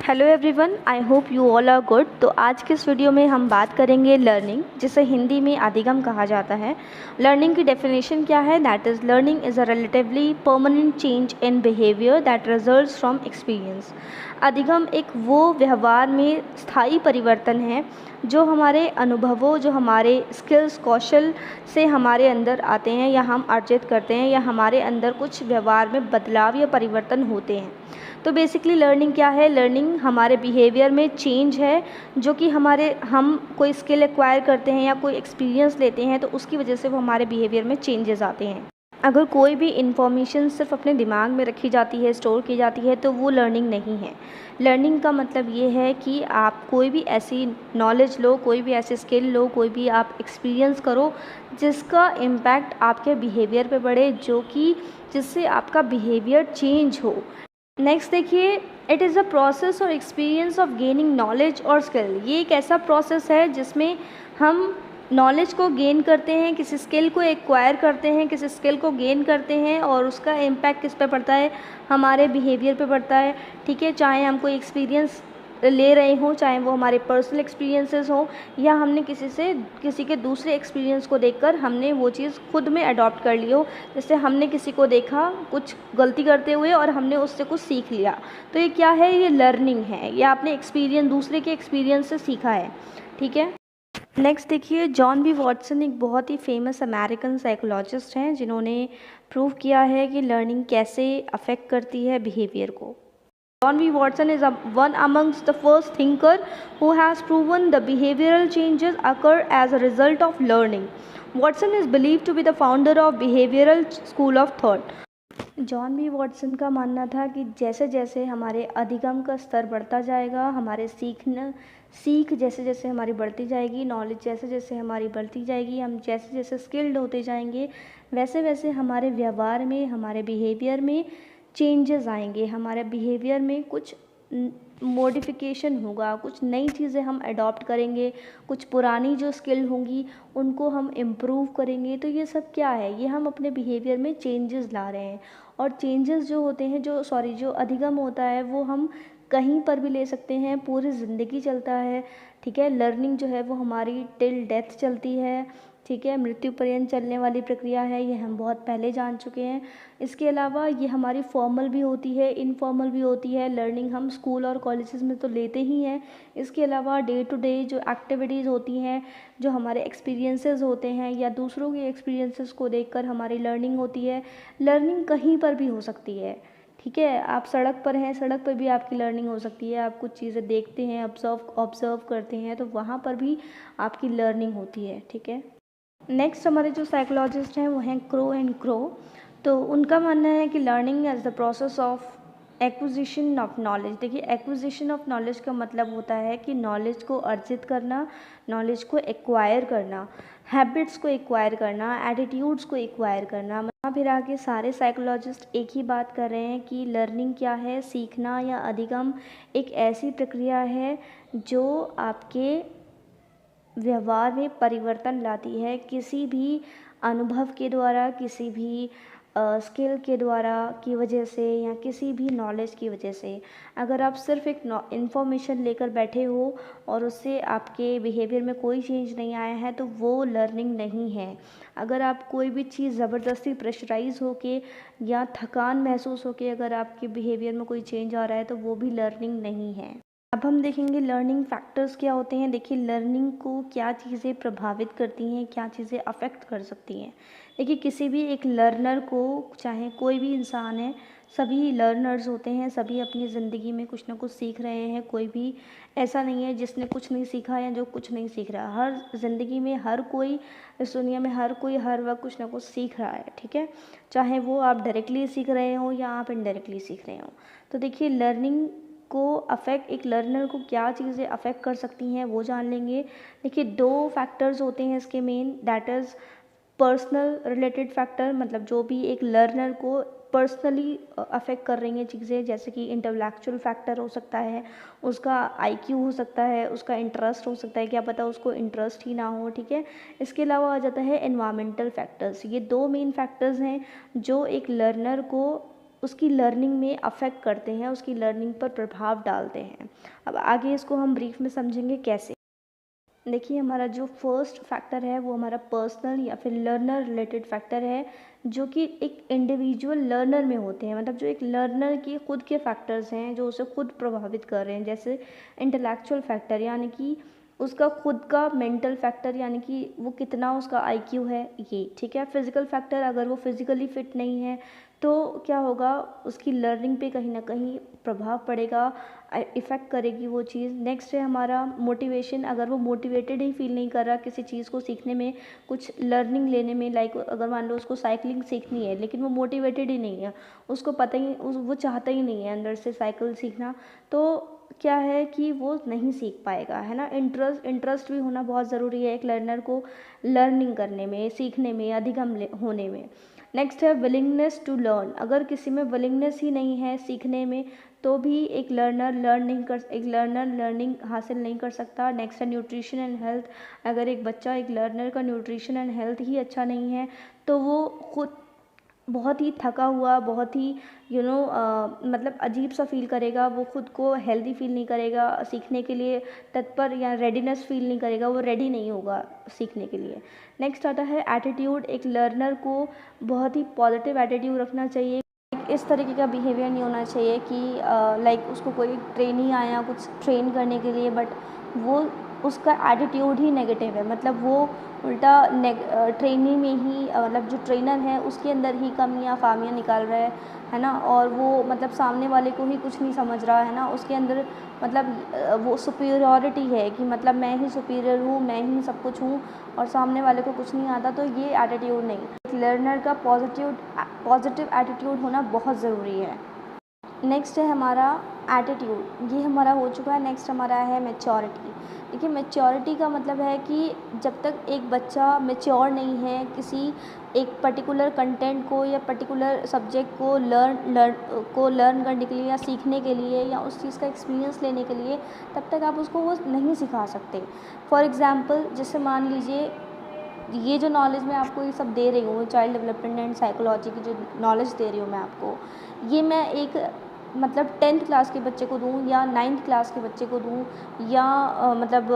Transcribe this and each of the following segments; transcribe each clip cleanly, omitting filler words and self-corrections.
Hello everyone, I hope you all are good. तो आज के इस वीडियो में हम बात करेंगे लर्निंग, जिसे हिंदी में अधिगम कहा जाता है। लर्निंग की डेफिनेशन क्या है? That is learning is a relatively permanent change in behaviour that results from experience. अधिगम एक वो व्यवहार में स्थायी परिवर्तन है जो हमारे अनुभवों, जो हमारे स्किल्स, कौशल से हमारे अंदर आते हैं या हम अर्जित करते हैं, या हमारे अंदर कुछ व्यवहार में बदलाव या परिवर्तन होते हैं। तो बेसिकली लर्निंग क्या है? लर्निंग हमारे बिहेवियर में चेंज है, जो कि हम कोई स्किल एक्वायर करते हैं या कोई एक्सपीरियंस लेते हैं तो उसकी वजह से वो हमारे बिहेवियर में चेंजेस आते हैं। अगर कोई भी इन्फॉर्मेशन सिर्फ अपने दिमाग में रखी जाती है, स्टोर की जाती है, तो वो लर्निंग नहीं है। लर्निंग का मतलब ये है कि आप कोई भी ऐसी नॉलेज लो, कोई भी ऐसी स्किल लो, कोई भी आप एक्सपीरियंस करो जिसका इम्पैक्ट आपके बिहेवियर पे पड़े, जिससे आपका बिहेवियर चेंज हो। नेक्स्ट देखिए, इट इज़ अ प्रोसेस और एक्सपीरियंस ऑफ गेनिंग नॉलेज और स्किल। ये एक ऐसा प्रोसेस है जिसमें हम नॉलेज को गेन करते हैं, किसी स्किल को एक्वायर करते हैं, किसी स्किल को गेन करते हैं, और उसका इम्पैक्ट किस पे पड़ता है? हमारे बिहेवियर पे पड़ता है। ठीक है, चाहे हम कोई एक्सपीरियंस ले रहे हों, चाहे वो हमारे पर्सनल एक्सपीरियंसेस हों, या हमने किसी के दूसरे एक्सपीरियंस को देखकर हमने वो चीज़ खुद में अडॉप्ट कर ली हो। जैसे हमने किसी को देखा कुछ गलती करते हुए और हमने उससे कुछ सीख लिया, तो ये क्या है? ये लर्निंग है। ये आपने दूसरे के एक्सपीरियंस से सीखा है। ठीक है। नेक्स्ट देखिए, जॉन बी वॉटसन एक बहुत ही फेमस अमेरिकन साइकोलॉजिस्ट हैं जिन्होंने प्रूव किया है कि लर्निंग कैसे अफेक्ट करती है बिहेवियर को। John V. Watson is one amongst the first thinker who has proven the behavioral changes occur as a result of learning. Watson is believed to be the founder of behavioral school of thought. John B Watson का मानना था कि जैसे जैसे हमारे अधिगम का स्तर बढ़ता जाएगा, हमारे सीख जैसे जैसे हमारी बढ़ती जाएगी, नॉलेज जैसे जैसे हमारी बढ़ती जाएगी, हम जैसे जैसे स्किल्ड होते जाएंगे, वैसे वैसे हमारे व्यवहार में, हमारे बिहेवियर में चेंजेस आएंगे। हमारे बिहेवियर में कुछ मॉडिफिकेशन होगा, कुछ नई चीज़ें हम अडॉप्ट करेंगे, कुछ पुरानी जो स्किल होंगी उनको हम इम्प्रूव करेंगे। तो ये सब क्या है? ये हम अपने बिहेवियर में चेंजेस ला रहे हैं। और चेंजेस जो होते हैं, जो अधिगम होता है, वो हम कहीं पर भी ले सकते हैं, पूरी ज़िंदगी चलता है। ठीक है, लर्निंग जो है वो हमारी टिल डेथ चलती है। ठीक है, मृत्यु पर्यंत चलने वाली प्रक्रिया है, ये हम बहुत पहले जान चुके हैं। इसके अलावा ये हमारी फॉर्मल भी होती है, इनफॉर्मल भी होती है। लर्निंग हम स्कूल और कॉलेजेस में तो लेते ही हैं। इसके अलावा डे टू डे जो एक्टिविटीज़ होती हैं, जो हमारे एक्सपीरियंसेस होते हैं, या दूसरों के एक्सपीरियंसेस को देखकर हमारी लर्निंग होती है। लर्निंग कहीं पर भी हो सकती है। ठीक है, आप सड़क पर हैं, सड़क पर भी आपकी लर्निंग हो सकती है। आप कुछ चीज़ें देखते हैं, ऑब्ज़र्व करते हैं, तो वहाँ पर भी आपकी लर्निंग होती है। ठीक है। नेक्स्ट हमारे जो साइकोलॉजिस्ट हैं वो हैं क्रो एंड क्रो। तो उनका मानना है कि learning as the process of acquisition of knowledge. देखिए, एक्विजिशन ऑफ नॉलेज का मतलब होता है कि नॉलेज को अर्जित करना, नॉलेज को एक्वायर करना, हैबिट्स को एक्वायर करना, एटीट्यूड्स को एक्वायर करना। वहाँ फिर आके सारे साइकोलॉजिस्ट एक ही बात कर रहे हैं कि लर्निंग क्या है? सीखना या अधिगम एक ऐसी प्रक्रिया है जो आपके व्यवहार में परिवर्तन लाती है, किसी भी अनुभव के द्वारा, किसी भी स्किल के द्वारा की वजह से, या किसी भी नॉलेज की वजह से। अगर आप सिर्फ एक इन्फॉर्मेशन लेकर बैठे हो और उससे आपके बिहेवियर में कोई चेंज नहीं आया है, तो वो लर्निंग नहीं है। अगर आप कोई भी चीज़ ज़बरदस्ती प्रेशराइज होके या थकान महसूस होके अगर आपके बिहेवियर में कोई चेंज आ रहा है, तो वो भी लर्निंग नहीं है। अब हम देखेंगे लर्निंग फैक्टर्स क्या होते हैं। देखिए, लर्निंग को क्या चीज़ें प्रभावित करती हैं, क्या चीज़ें अफेक्ट कर सकती हैं। देखिए, किसी भी एक लर्नर को, चाहे कोई भी इंसान है, सभी लर्नर्स होते हैं, सभी अपनी ज़िंदगी में कुछ ना कुछ सीख रहे हैं। कोई भी ऐसा नहीं है जिसने कुछ नहीं सीखा या जो कुछ नहीं सीख रहा। हर ज़िंदगी में हर कोई, इस दुनिया में हर कोई हर वक्त कुछ ना कुछ सीख रहा है। ठीक है, चाहे वो आप डायरेक्टली सीख रहे हो या आप इनडायरेक्टली सीख रहे हो। तो देखिए, लर्निंग को एक लर्नर को क्या चीज़ें अफेक्ट कर सकती हैं वो जान लेंगे। देखिए, 2 फैक्टर्स होते हैं इसके main. That is personal related factor, मतलब जो भी एक लर्नर को पर्सनली अफेक्ट कर रही हैं चीज़ें, जैसे कि इंटेलेक्चुअल फैक्टर हो सकता है, उसका आईक्यू हो सकता है, उसका इंटरेस्ट हो सकता है, क्या पता उसको इंटरेस्ट ही ना हो। ठीक है, इसके अलावा आ जाता है एनवायरमेंटल फैक्टर्स। ये 2 मेन फैक्टर्स हैं जो एक लर्नर को उसकी लर्निंग में अफेक्ट करते हैं, उसकी लर्निंग पर प्रभाव डालते हैं। अब आगे इसको हम ब्रीफ में समझेंगे कैसे। देखिए, हमारा जो फर्स्ट फैक्टर है वो हमारा पर्सनल या फिर लर्नर रिलेटेड फैक्टर है, जो कि एक इंडिविजुअल लर्नर में होते हैं। मतलब जो एक लर्नर के खुद के फैक्टर्स हैं जो उसे खुद प्रभावित कर रहे हैं, जैसे इंटेलेक्चुअल फैक्टर यानी कि उसका खुद का मेंटल फैक्टर, यानी कि वो कितना उसका आईक्यू है ये, ठीक है। फिजिकल फैक्टर, अगर वो फिजिकली फिट नहीं है तो क्या होगा, उसकी लर्निंग पे कहीं ना कहीं प्रभाव पड़ेगा, इफ़ेक्ट करेगी वो चीज़। नेक्स्ट है हमारा मोटिवेशन, अगर वो मोटिवेटेड ही फील नहीं कर रहा किसी चीज़ को सीखने में, कुछ लर्निंग लेने में, लाइक अगर मान लो उसको साइकिलिंग सीखनी है लेकिन वो मोटिवेटेड ही नहीं है, उसको पता ही वो चाहता ही नहीं है अंदर से साइकिल सीखना, तो क्या है कि वो नहीं सीख पाएगा, है ना। इंटरेस्ट भी होना बहुत ज़रूरी है एक लर्नर को लर्निंग करने में, सीखने में, अधिगम होने में। नेक्स्ट है विलिंगनेस टू लर्न, अगर किसी में विलिंगनेस ही नहीं है सीखने में तो भी एक लर्नर लर्निंग हासिल नहीं कर सकता। नेक्स्ट है न्यूट्रिशन एंड हेल्थ, अगर एक बच्चा, एक लर्नर का न्यूट्रिशन एंड हेल्थ ही अच्छा नहीं है तो वो खुद बहुत ही थका हुआ, बहुत ही मतलब अजीब सा फील करेगा, वो खुद को हेल्दी फील नहीं करेगा, सीखने के लिए तत्पर या रेडीनेस फील नहीं करेगा, वो रेडी नहीं होगा सीखने के लिए। नेक्स्ट आता है एटीट्यूड, एक लर्नर को बहुत ही पॉजिटिव एटीट्यूड रखना चाहिए। इस तरीके का बिहेवियर नहीं होना चाहिए कि लाइक उसको कोई ट्रेनी आया कुछ ट्रेन करने के लिए, बट वो उसका एटीट्यूड ही नेगेटिव है, मतलब वो उल्टा ट्रेनी में ही मतलब जो ट्रेनर है उसके अंदर ही कमियां खामियां निकाल रहा है ना, और वो मतलब सामने वाले को ही कुछ नहीं समझ रहा है ना, उसके अंदर मतलब वो सुपीरियॉरिटी है कि मतलब मैं ही सुपीरियर हूँ, मैं ही सब कुछ हूँ और सामने वाले को कुछ नहीं आता, तो ये एटीट्यूड नहीं। लर्नर का पॉजिटिव एटीट्यूड होना बहुत ज़रूरी है। नेक्स्ट है हमारा एटीट्यूड, ये हमारा हो चुका है। नेक्स्ट हमारा है मैच्योरिटी। देखिए, मैच्योरिटी का मतलब है कि जब तक एक बच्चा मैच्योर नहीं है किसी एक पर्टिकुलर कंटेंट को या पर्टिकुलर सब्जेक्ट को लर्न करने के लिए या सीखने के लिए या उस चीज़ का एक्सपीरियंस लेने के लिए, तब तक आप उसको वो नहीं सिखा सकते। फॉर एग्ज़ाम्पल, जैसे मान लीजिए ये जो नॉलेज मैं आपको ये सब दे रही हूँ, चाइल्ड डेवलपमेंट एंड साइकोलॉजी की जो नॉलेज दे रही हूँ मैं आपको, ये मैं एक मतलब 10th क्लास के बच्चे को दूँ या 9th क्लास के बच्चे को दूँ या मतलब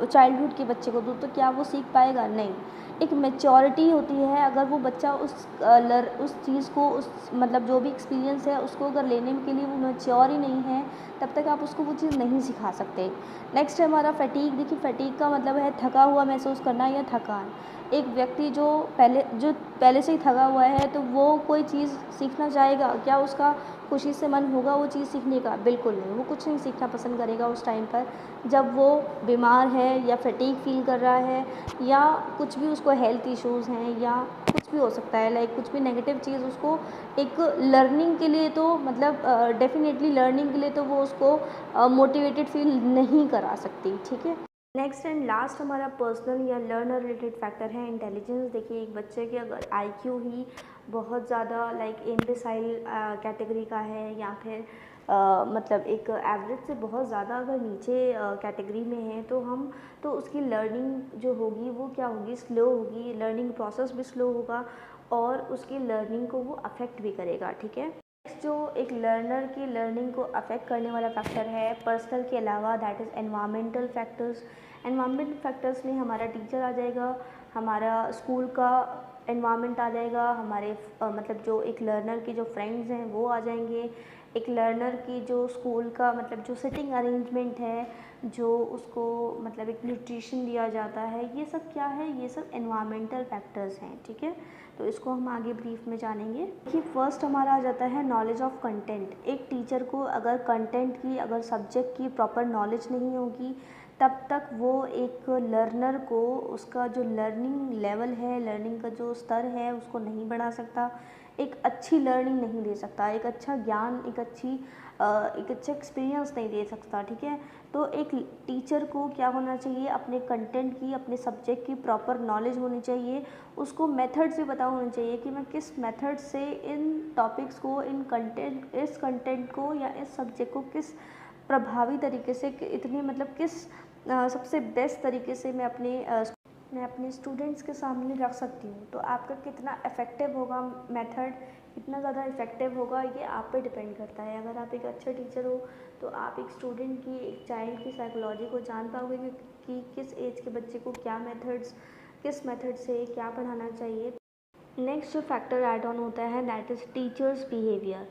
चाइल्डहुड के बच्चे को दूँ, तो क्या वो सीख पाएगा? नहीं। एक मैच्योरिटी होती है, अगर वो बच्चा उस चीज़ को, उस मतलब जो भी एक्सपीरियंस है उसको अगर लेने के लिए वो मैच्योर ही नहीं है, तब तक आप उसको वो चीज़ नहीं सिखा सकते। नेक्स्ट है हमारा फैटीग। देखिए, फैटीग का मतलब है थका हुआ महसूस करना या थकान। एक व्यक्ति जो पहले से ही थका हुआ है तो वो कोई चीज़ सीखना चाहेगा, क्या उसका खुशी से मन होगा वो चीज़ सीखने का? बिल्कुल नहीं, वो कुछ नहीं सीखना पसंद करेगा उस टाइम पर जब वो बीमार है या फटीग फील कर रहा है या कुछ भी उसको हेल्थ इश्यूज़ हैं या कुछ भी हो सकता है, लाइक कुछ भी नेगेटिव चीज़ उसको एक लर्निंग के लिए तो मतलब डेफिनेटली लर्निंग के लिए तो वो उसको मोटिवेटेड फील नहीं करा सकती, ठीक है। नेक्स्ट एंड लास्ट हमारा पर्सनल या लर्नर रिलेटेड फैक्टर है इंटेलिजेंस। देखिए, एक बच्चे के अगर आईक्यू ही बहुत ज़्यादा लाइक इम्बेसाइल कैटेगरी का है या फिर मतलब एक एवरेज से बहुत ज़्यादा अगर नीचे कैटेगरी में है तो उसकी लर्निंग जो होगी वो क्या होगी, स्लो होगी, लर्निंग प्रोसेस भी स्लो होगा और उसकी लर्निंग को वो अफेक्ट भी करेगा, ठीक है। जो एक लर्नर की लर्निंग को अफेक्ट करने वाला फैक्टर है पर्सनल के अलावा, that is environmental factors. Environmental factors में हमारा टीचर आ जाएगा, हमारा स्कूल का एनवायरनमेंट आ जाएगा, हमारे मतलब जो एक लर्नर के जो फ्रेंड्स हैं वो आ जाएंगे, एक लर्नर की जो स्कूल का मतलब जो सिटिंग अरेंजमेंट है, जो उसको मतलब एक न्यूट्रिशन दिया जाता है, ये सब क्या है, ये सब एनवायरमेंटल फैक्टर्स हैं, ठीक है। तो इसको हम आगे ब्रीफ में जानेंगे कि फर्स्ट हमारा आ जाता है नॉलेज ऑफ कंटेंट। एक टीचर को अगर कंटेंट की, अगर सब्जेक्ट की प्रॉपर नॉलेज नहीं होगी तब तक वो एक लर्नर को उसका जो लर्निंग लेवल है, लर्निंग का जो स्तर है उसको नहीं बढ़ा सकता, एक अच्छी लर्निंग नहीं दे सकता, एक अच्छा ज्ञान, एक अच्छा एक्सपीरियंस नहीं दे सकता, ठीक है। तो एक टीचर को क्या होना चाहिए, अपने कंटेंट की, अपने सब्जेक्ट की प्रॉपर नॉलेज होनी चाहिए, उसको मेथड्स भी पता होने चाहिए कि मैं किस मेथड से इन टॉपिक्स को, इस कंटेंट को या इस सब्जेक्ट को किस प्रभावी तरीके से इतनी मतलब किस सबसे बेस्ट तरीके से मैं अपने स्टूडेंट्स के सामने रख सकती हूँ। तो आपका कितना इफ़ेक्टिव होगा मेथड, कितना ज़्यादा इफ़ेक्टिव होगा ये आप पे डिपेंड करता है। अगर आप एक अच्छा टीचर हो तो आप एक स्टूडेंट की, एक चाइल्ड की साइकोलॉजी को जान पाओगे कि किस एज के बच्चे को क्या मेथड्स, किस मेथड से क्या पढ़ाना चाहिए। नेक्स्ट जो फैक्टर ऐड ऑन होता है दैट इज़ टीचर्स बिहेवियर।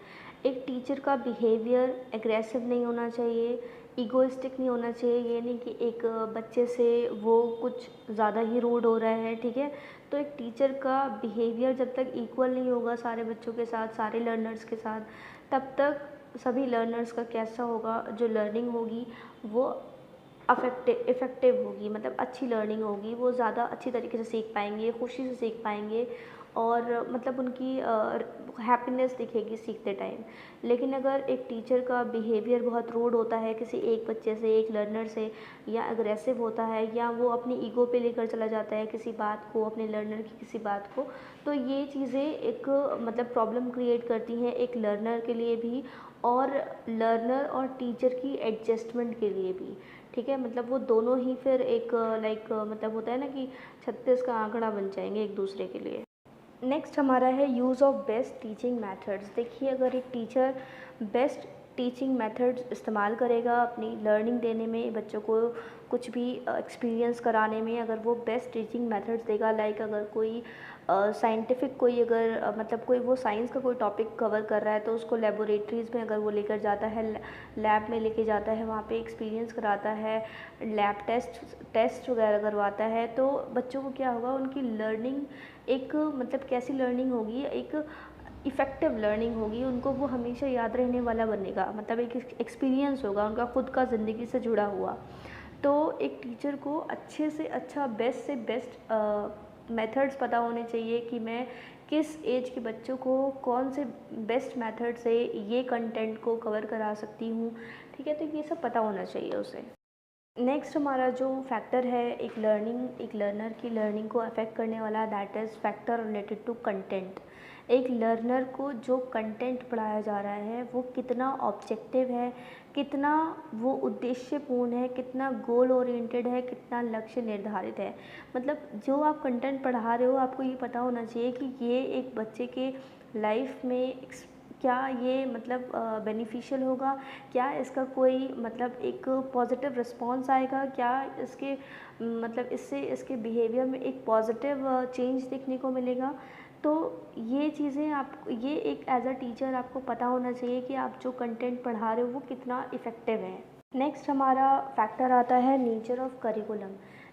एक टीचर का बिहेवियर एग्रेसिव नहीं होना चाहिए, ईगोइस्टिक नहीं होना चाहिए। ये नहीं कि एक बच्चे से वो कुछ ज़्यादा ही रूड हो रहा है, ठीक है। तो एक टीचर का बिहेवियर जब तक इक्वल नहीं होगा सारे बच्चों के साथ, सारे लर्नर्स के साथ, तब तक सभी लर्नर्स का कैसा होगा, जो लर्निंग होगी वो इफ़ेक्टिव होगी, मतलब अच्छी लर्निंग होगी, वो ज़्यादा अच्छी तरीके से सीख पाएंगे, खुशी से सीख पाएंगे और मतलब उनकी हैप्पीनेस दिखेगी सीखते टाइम। लेकिन अगर एक टीचर का बिहेवियर बहुत रूड होता है किसी एक बच्चे से, एक लर्नर से, या अग्रेसिव होता है, या वो अपनी ईगो पे लेकर चला जाता है किसी बात को, अपने लर्नर की किसी बात को, तो ये चीज़ें एक मतलब प्रॉब्लम क्रिएट करती हैं एक लर्नर के लिए भी, और लर्नर और टीचर की एडजस्टमेंट के लिए भी, ठीक है। मतलब वो दोनों ही फिर एक लाइक मतलब होता है ना कि 36 का आंकड़ा बन जाएंगे एक दूसरे के लिए। नेक्स्ट हमारा है use of best teaching methods. देखिए, अगर एक टीचर बेस्ट टीचिंग मेथड्स इस्तेमाल करेगा अपनी लर्निंग देने में, बच्चों को कुछ भी एक्सपीरियंस कराने में, अगर वो बेस्ट टीचिंग मेथड्स देगा, लाइक अगर कोई साइंटिफिक कोई अगर मतलब कोई वो साइंस का कोई टॉपिक कवर कर रहा है तो उसको लेबोरेटरीज़ में अगर वो लेकर जाता है, लैब में लेके जाता है, वहाँ पे एक्सपीरियंस कराता है, लैब टेस्ट वगैरह करवाता है, तो बच्चों को क्या होगा, उनकी लर्निंग एक मतलब कैसी लर्निंग होगी, एक इफ़ेक्टिव लर्निंग होगी, उनको वो हमेशा याद रहने वाला बनेगा, मतलब एक एक्सपीरियंस होगा उनका खुद का ज़िंदगी से जुड़ा हुआ। तो एक टीचर को अच्छे से अच्छा, बेस्ट से बेस्ट मेथड्स पता होने चाहिए कि मैं किस एज के बच्चों को कौन से बेस्ट मेथड से ये कंटेंट को कवर करा सकती हूँ, ठीक है। तो ये सब पता होना चाहिए उसे। नेक्स्ट हमारा जो फैक्टर है एक लर्नर की लर्निंग को अफेक्ट करने वाला, that is factor related to content. एक लर्नर को जो कंटेंट पढ़ाया जा रहा है वो कितना ऑब्जेक्टिव है, कितना वो उद्देश्यपूर्ण है, कितना गोल ओरिएंटेड है, कितना लक्ष्य निर्धारित है। मतलब जो आप कंटेंट पढ़ा रहे हो आपको ये पता होना चाहिए कि ये एक बच्चे के लाइफ में क्या ये मतलब बेनिफिशियल होगा, क्या इसका कोई मतलब एक पॉजिटिव रिस्पॉन्स आएगा, क्या इसके मतलब इससे इसके बिहेवियर में एक पॉजिटिव चेंज देखने को मिलेगा। तो ये चीज़ें आप, ये एक एज अ टीचर आपको पता होना चाहिए कि आप जो कंटेंट पढ़ा रहे हो वो कितना इफ़ेक्टिव है। नेक्स्ट हमारा फैक्टर आता है नेचर ऑफ करिकुलम।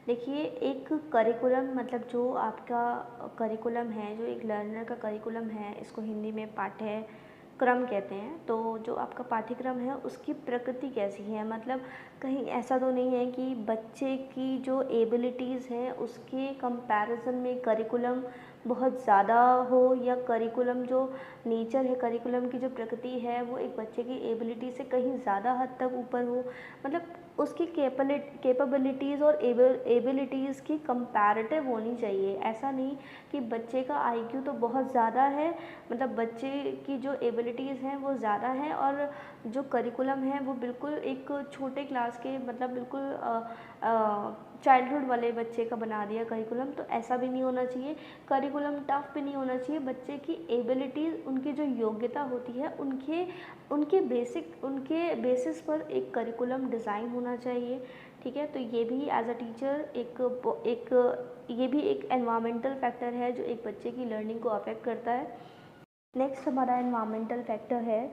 देखिए, एक करिकुलम मतलब जो आपका करिकुलम है, जो एक लर्नर का करिकुलम है, इसको हिंदी में पाठ्यक्रम कहते हैं। तो जो आपका पाठ्यक्रम है उसकी प्रकृति कैसी है, मतलब कहीं ऐसा तो नहीं है कि बच्चे की जो एबिलिटीज़ हैं उसके कंपैरिजन में करिकुलम बहुत ज़्यादा हो, या करिकुलम जो नेचर है, करिकुलम की जो प्रकृति है वो एक बच्चे की एबिलिटी से कहीं ज़्यादा हद तक ऊपर हो। मतलब उसकी कैपेबिलिटीज़ और एबिलिटीज़ की कंपैरेटिव होनी चाहिए। ऐसा नहीं कि बच्चे का आईक्यू तो बहुत ज़्यादा है, मतलब बच्चे की जो एबिलिटीज़ हैं वो ज़्यादा हैं, और जो करिकुलम है वो बिल्कुल एक छोटे क्लास के, मतलब बिल्कुल चाइल्डहुड वाले बच्चे का बना दिया करिकुलम। तो ऐसा भी नहीं होना चाहिए। करिकुलम टफ भी नहीं होना चाहिए। बच्चे की एबिलिटीज़, उनकी जो योग्यता होती है, उनके बेसिस पर एक करिकुलम डिज़ाइन होना चाहिए, ठीक है। तो ये भी एज अ टीचर ये भी एक एनवायरमेंटल फैक्टर है जो एक बच्चे की लर्निंग को अफेक्ट करता है। नेक्स्ट हमारा एनवायरमेंटल फैक्टर है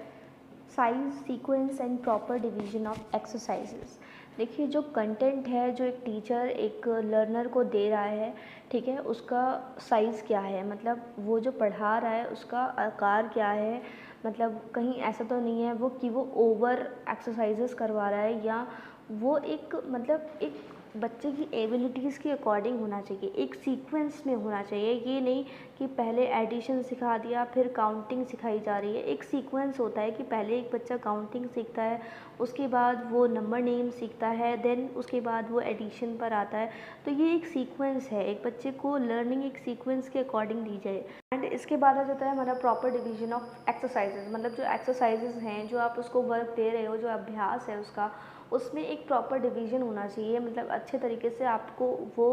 size, sequence and proper division of exercises. देखिए, जो कंटेंट है जो एक टीचर एक लर्नर को दे रहा है, ठीक है, उसका साइज़ क्या है, मतलब वो जो पढ़ा रहा है उसका आकार क्या है। मतलब कहीं ऐसा तो नहीं है वो ओवर एक्सरसाइजेस करवा रहा है, या वो एक मतलब एक बच्चे की एबिलिटीज़ के अकॉर्डिंग होना चाहिए, एक सीक्वेंस में होना चाहिए। ये नहीं कि पहले एडिशन सिखा दिया फिर काउंटिंग सिखाई जा रही है। एक सीक्वेंस होता है कि पहले एक बच्चा काउंटिंग सीखता है, उसके बाद वो नंबर नेम सीखता है, देन उसके बाद वो एडिशन पर आता है। तो ये एक सीक्वेंस है, एक बच्चे को लर्निंग एक सीक्वेंस के अकॉर्डिंग दी जाए। एंड इसके बाद आ जाता है हमारा प्रॉपर डिवीजन ऑफ एक्सरसाइजेज, मतलब जो एक्सरसाइजेज हैं, जो आप उसको वर्क दे रहे हो, जो अभ्यास है उसका, उसमें एक प्रॉपर डिवीजन होना चाहिए, मतलब अच्छे तरीके से आपको वो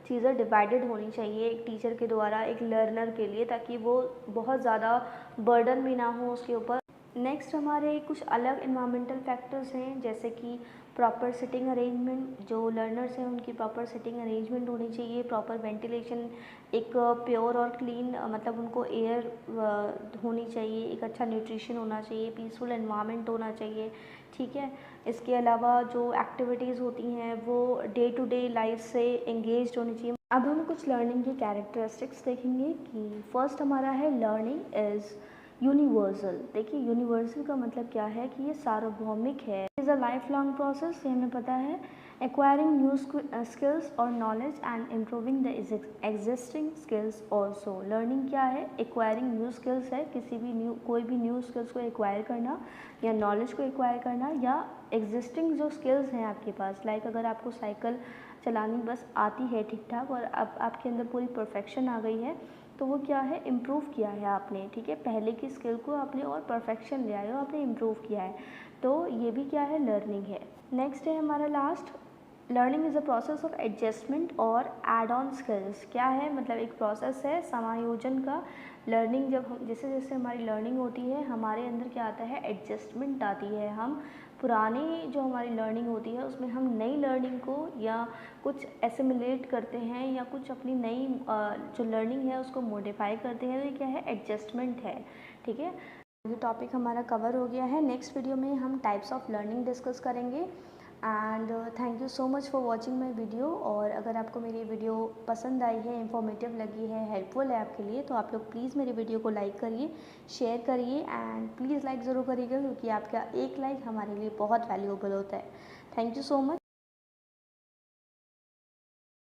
चीज़ें डिवाइडेड होनी चाहिए एक टीचर के द्वारा एक लर्नर के लिए, ताकि वो बहुत ज़्यादा बर्डन भी ना हो उसके ऊपर। नेक्स्ट हमारे कुछ अलग इन्वायरमेंटल फैक्टर्स हैं, जैसे कि प्रॉपर सिटिंग अरेंजमेंट, जो लर्नर्स हैं उनकी प्रॉपर सिटिंग अरेंजमेंट होनी चाहिए, प्रॉपर वेंटिलेशन, एक प्योर और क्लीन मतलब उनको एयर होनी चाहिए, एक अच्छा न्यूट्रिशन होना चाहिए, पीसफुल एनवायरनमेंट होना चाहिए, ठीक है। इसके अलावा जो एक्टिविटीज़ होती हैं वो डे टू डे लाइफ से एंगेज्ड होनी चाहिए। अब हम कुछ लर्निंग की कैरेक्टरिस्टिक्स देखेंगे कि फर्स्ट हमारा है लर्निंग इज़ यूनिवर्सल। देखिए यूनिवर्सल का मतलब क्या है कि ये सार्वभौमिक है, is a life long process, ये हमें पता है। एक्वायरिंग न्यू स्किल्स और knowledge and improving the existing skills also. Learning क्या है? एक्वायरिंग न्यू स्किल्स है, किसी भी कोई भी न्यू स्किल्स को एक्वायर करना या नॉलेज को एक्वायर करना, या एग्जिस्टिंग जो स्किल्स हैं आपके पास, लाइक अगर आपको साइकिल चलानी बस आती है ठीक ठाक और अब आपके अंदर पूरी परफेक्शन आ गई है, तो वो क्या है? इम्प्रूव किया है आपने, ठीक है, पहले की स्किल को आपने और परफेक्शन ले आए हो, आपने इम्प्रूव किया है, तो ये भी क्या है? लर्निंग है। नेक्स्ट है हमारा last, learning is a process of adjustment और एड ऑन स्किल्स। क्या है? मतलब एक प्रोसेस है समायोजन का। लर्निंग जब हम जैसे जैसे हमारी लर्निंग होती है, हमारे अंदर क्या आता है? एडजस्टमेंट आती है। हम पुरानी जो हमारी लर्निंग होती है उसमें हम नई लर्निंग को या कुछ एसिमुलेट करते हैं या कुछ अपनी नई जो लर्निंग है उसको मॉडिफाई करते हैं, तो ये क्या है? एडजस्टमेंट है, ठीक है। ये टॉपिक हमारा कवर हो गया है। नेक्स्ट वीडियो में हम टाइप्स ऑफ लर्निंग डिस्कस करेंगे। And thank you so much for watching my video. और अगर आपको मेरी वीडियो पसंद आई है, इंफॉर्मेटिव लगी है, हेल्पफुल है आपके लिए, तो आप लोग प्लीज़ मेरी वीडियो को लाइक करिए, शेयर करिए एंड प्लीज़ लाइक ज़रूर करिएगा, क्योंकि आपका एक लाइक हमारे लिए बहुत वैल्यूएबल होता है। Thank you so much.